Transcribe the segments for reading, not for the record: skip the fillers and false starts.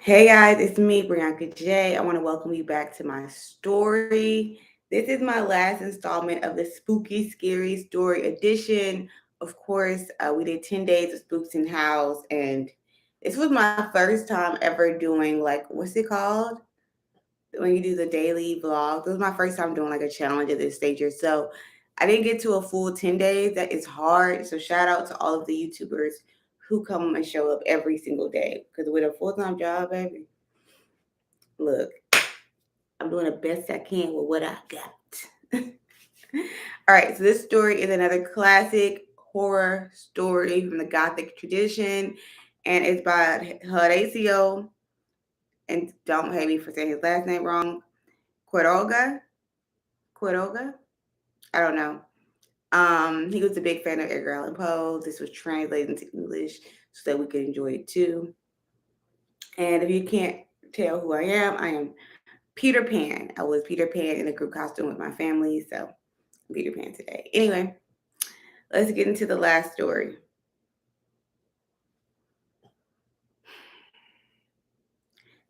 Hey guys, it's me, Brianka J. I want to welcome you back to my story. This is my last installment of the Spooky Scary Story edition. Of course, we did 10 days of Spooks in House, and this was my first time ever doing what's it called? When you do the daily vlog. This was my first time doing like a challenge at this stage here. So I didn't get to a full 10 days. That is hard. So shout out to all of the YouTubers who come and show up every single day. Because with a full-time job, baby, look, I'm doing the best I can with what I got. All right, so this story is another classic horror story from the Gothic tradition, and it's by Horacio, and don't hate me for saying his last name wrong, Quiroga. Quiroga? I don't know. He was a big fan of Edgar Allan Poe. This was translated into English so that we could enjoy it too. And if you can't tell who I am Peter Pan. I was Peter Pan in a group costume with my family, so I'm Peter Pan today. Anyway, let's get into the last story.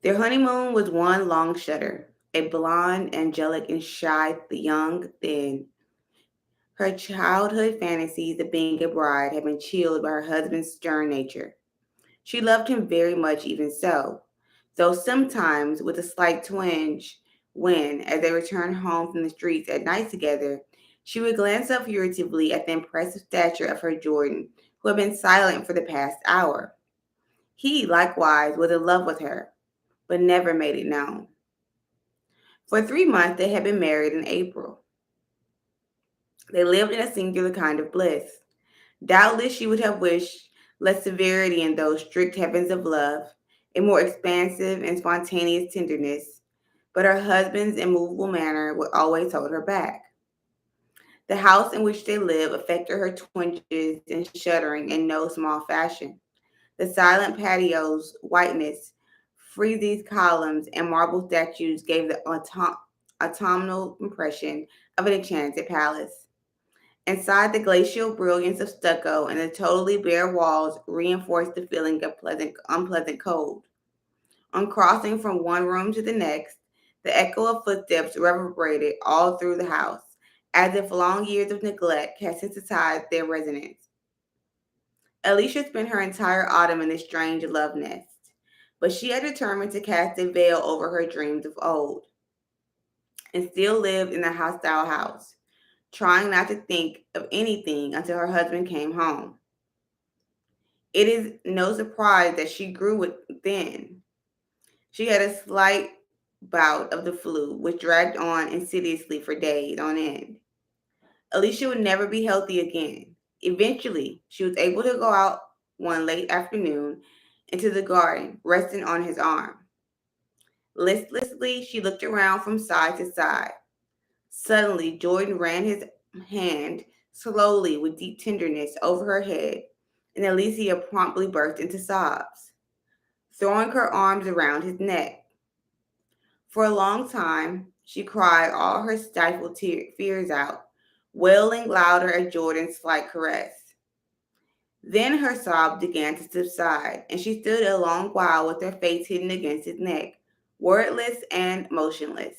Their honeymoon was one long shudder. A blonde, angelic, and shy, the young, thin. Her childhood fantasies of being a bride had been chilled by her husband's stern nature. She loved him very much, even so, though sometimes with a slight twinge when, as they returned home from the streets at night together, she would glance up furtively at the impressive stature of her Jordan, who had been silent for the past hour. He, likewise, was in love with her, but never made it known. For 3 months they had been married in April. They lived in a singular kind of bliss. Doubtless she would have wished less severity in those strict heavens of love, a more expansive and spontaneous tenderness, but her husband's immovable manner would always hold her back. The house in which they lived affected her twinges and shuddering in no small fashion. The silent patio's whiteness, friezed columns, and marble statues gave the autumnal impression of an enchanted palace. Inside, the glacial brilliance of stucco and the totally bare walls reinforced the feeling of unpleasant cold. On crossing from one room to the next, the echo of footsteps reverberated all through the house, as if long years of neglect had sensitized their resonance. Alicia spent her entire autumn in this strange love nest, but she had determined to cast a veil over her dreams of old, and still lived in the hostile house, trying not to think of anything until her husband came home. It is no surprise that she grew thin. She had a slight bout of the flu, which dragged on insidiously for days on end. Alicia would never be healthy again. Eventually, she was able to go out one late afternoon into the garden, resting on his arm. Listlessly, she looked around from side to side. Suddenly, Jordan ran his hand slowly with deep tenderness over her head, and Alicia promptly burst into sobs, throwing her arms around his neck. For a long time, she cried all her stifled fears out, wailing louder at Jordan's slight caress. Then her sobs began to subside, and she stood a long while with her face hidden against his neck, wordless and motionless.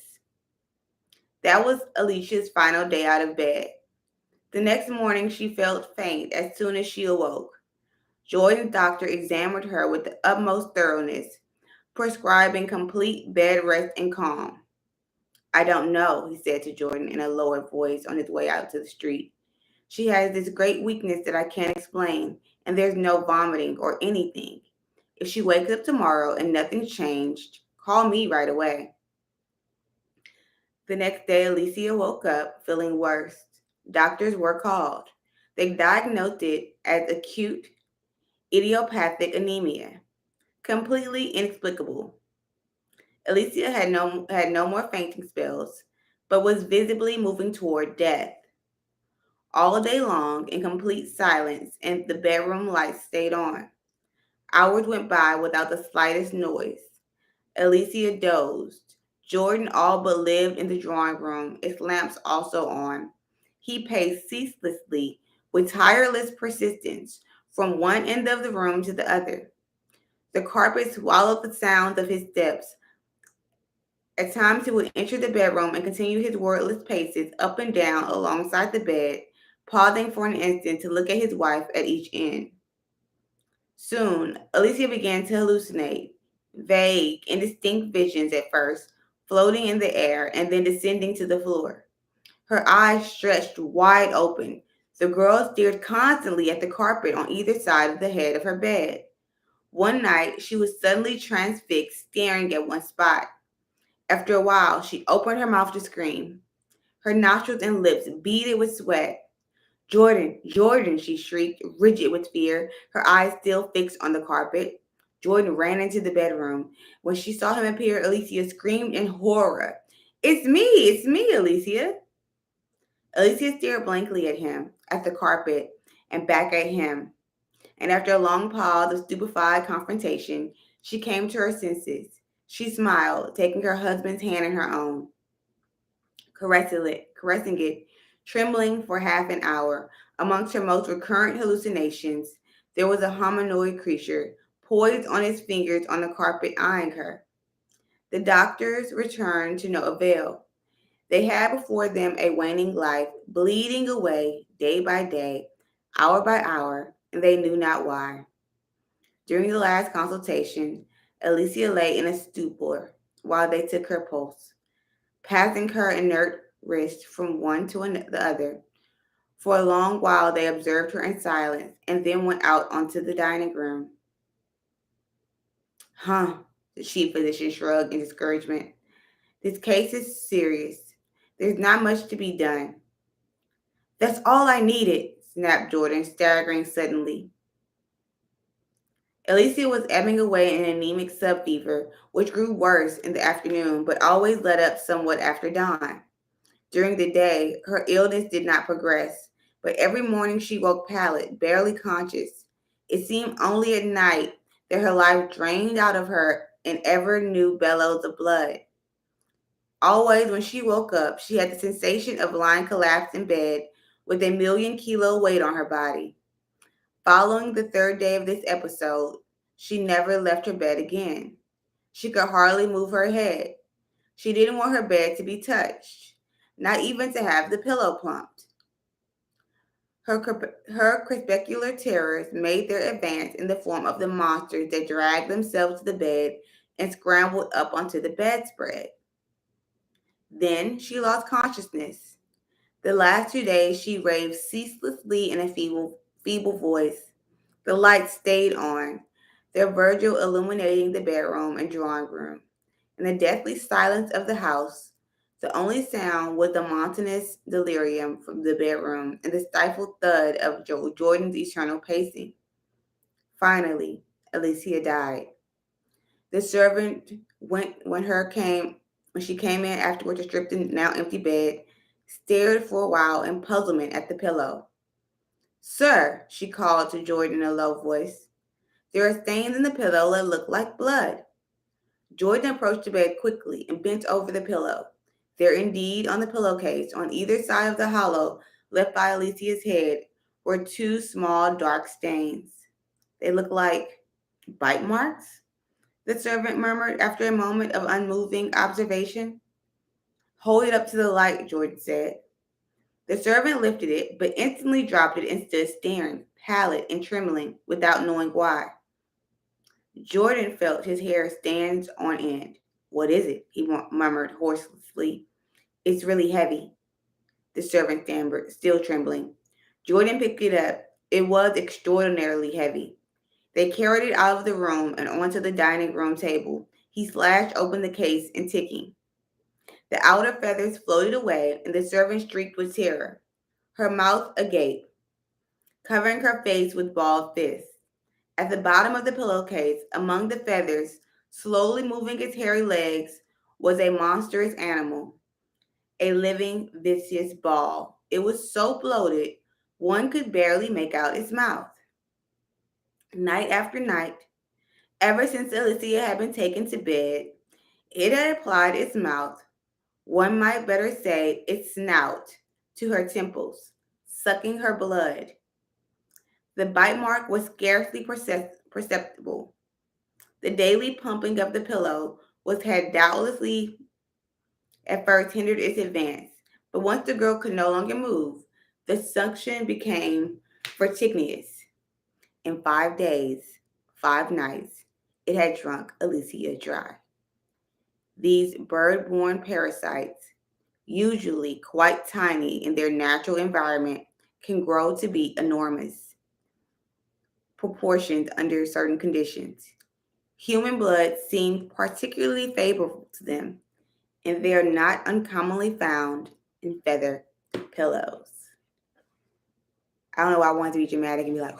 That was Alicia's final day out of bed. The next morning, she felt faint as soon as she awoke. Jordan's doctor examined her with the utmost thoroughness, prescribing complete bed rest and calm. I don't know, he said to Jordan in a lower voice on his way out to the street. She has this great weakness that I can't explain, and there's no vomiting or anything. If she wakes up tomorrow and nothing's changed, call me right away. The next day, Alicia woke up feeling worse. Doctors were called. They diagnosed it as acute idiopathic anemia, completely inexplicable. Alicia had no more fainting spells, but was visibly moving toward death. All day long, in complete silence, and the bedroom lights stayed on. Hours went by without the slightest noise. Alicia dozed. Jordan all but lived in the drawing room, its lamps also on. He paced ceaselessly, with tireless persistence, from one end of the room to the other. The carpet swallowed the sounds of his steps. At times he would enter the bedroom and continue his wordless paces up and down alongside the bed, pausing for an instant to look at his wife at each end. Soon, Alicia began to hallucinate, vague, indistinct visions at first, floating in the air and then descending to the floor. Her eyes stretched wide open. The girl stared constantly at the carpet on either side of the head of her bed. One night, she was suddenly transfixed, staring at one spot. After a while, she opened her mouth to scream. Her nostrils and lips beaded with sweat. Jordan, Jordan, she shrieked, rigid with fear, her eyes still fixed on the carpet. Jordan ran into the bedroom. When she saw him appear, Alicia screamed in horror. It's me, Alicia. Alicia stared blankly at him, at the carpet, and back at him. And after a long pause of stupefied confrontation, she came to her senses. She smiled, taking her husband's hand in her own, caressing it, trembling for half an hour. Amongst her most recurrent hallucinations, there was a humanoid creature, poised on its fingers on the carpet, eyeing her. The doctors returned to no avail. They had before them a waning life, bleeding away day by day, hour by hour, and they knew not why. During the last consultation, Alicia lay in a stupor while they took her pulse, passing her inert wrist from one to the other. For a long while they observed her in silence and then went out onto the dining room. Huh, the chief physician shrugged in discouragement. This case is serious. There's not much to be done. That's all I needed, snapped Jordan, staggering suddenly. Alicia was ebbing away in anemic subfever, which grew worse in the afternoon but always let up somewhat after dawn. During the day, her illness did not progress, but every morning she woke pallid, barely conscious. It seemed only at night that her life drained out of her in ever new bellows of blood. Always, when she woke up, she had the sensation of lying collapsed in bed with a million-kilo weight on her body. Following the third day of this episode, she never left her bed again. She could hardly move her head. She didn't want her bed to be touched, not even to have the pillow plumped. Her crepuscular terrors made their advance in the form of the monsters that dragged themselves to the bed and scrambled up onto the bedspread. Then she lost consciousness. The last 2 days she raved ceaselessly in a feeble voice. The lights stayed on, their vigil illuminating the bedroom and drawing room. In the deathly silence of the house, the only sound was the monotonous delirium from the bedroom and the stifled thud of Jordan's eternal pacing. Finally, Alicia died. The servant when she came in afterward to strip the now empty bed, stared for a while in puzzlement at the pillow. Sir, she called to Jordan in a low voice, there are stains in the pillow that look like blood. Jordan approached the bed quickly and bent over the pillow. There indeed on the pillowcase, on either side of the hollow left by Alicia's head, were two small dark stains. They look like bite marks, the servant murmured after a moment of unmoving observation. Hold it up to the light, Jordan said. The servant lifted it, but instantly dropped it and stood staring, pallid and trembling, without knowing why. Jordan felt his hair stand on end. What is it? He murmured hoarsely. It's really heavy, the servant stammered, still trembling. Jordan picked it up. It was extraordinarily heavy. They carried it out of the room and onto the dining room table. He slashed open the case and ticking. The outer feathers floated away, and the servant shrieked with terror, her mouth agape, covering her face with balled fists. At the bottom of the pillowcase, among the feathers, slowly moving its hairy legs, was a monstrous animal, a living, viscous ball. It was so bloated, one could barely make out its mouth. Night after night, ever since Alicia had been taken to bed, it had applied its mouth, one might better say its snout, to her temples, sucking her blood. The bite mark was scarcely perceptible. The daily pumping of the pillow was had doubtlessly at first hindered its advance, but once the girl could no longer move, the suction became vertiginous. In 5 days, 5 nights, it had drunk Alicia dry. These bird-born parasites, usually quite tiny in their natural environment, can grow to be enormous proportions under certain conditions. Human blood seemed particularly favorable to them, and they are not uncommonly found in feather pillows. I don't know why I wanted to be dramatic and be like,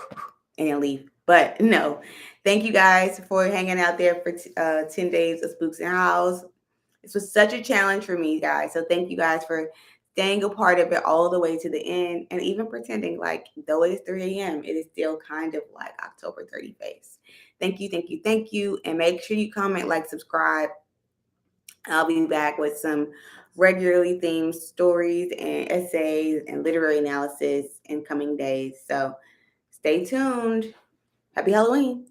and then leave. But no, thank you guys for hanging out there for 10 days of Spooks in House. This was such a challenge for me, guys. So thank you guys for staying a part of it all the way to the end and even pretending like, though it is 3 a.m., it is still kind of like October 31st. Thank you, thank you, thank you. And make sure you comment, like, subscribe. I'll be back with some regularly themed stories and essays and literary analysis in coming days. So stay tuned. Happy Halloween.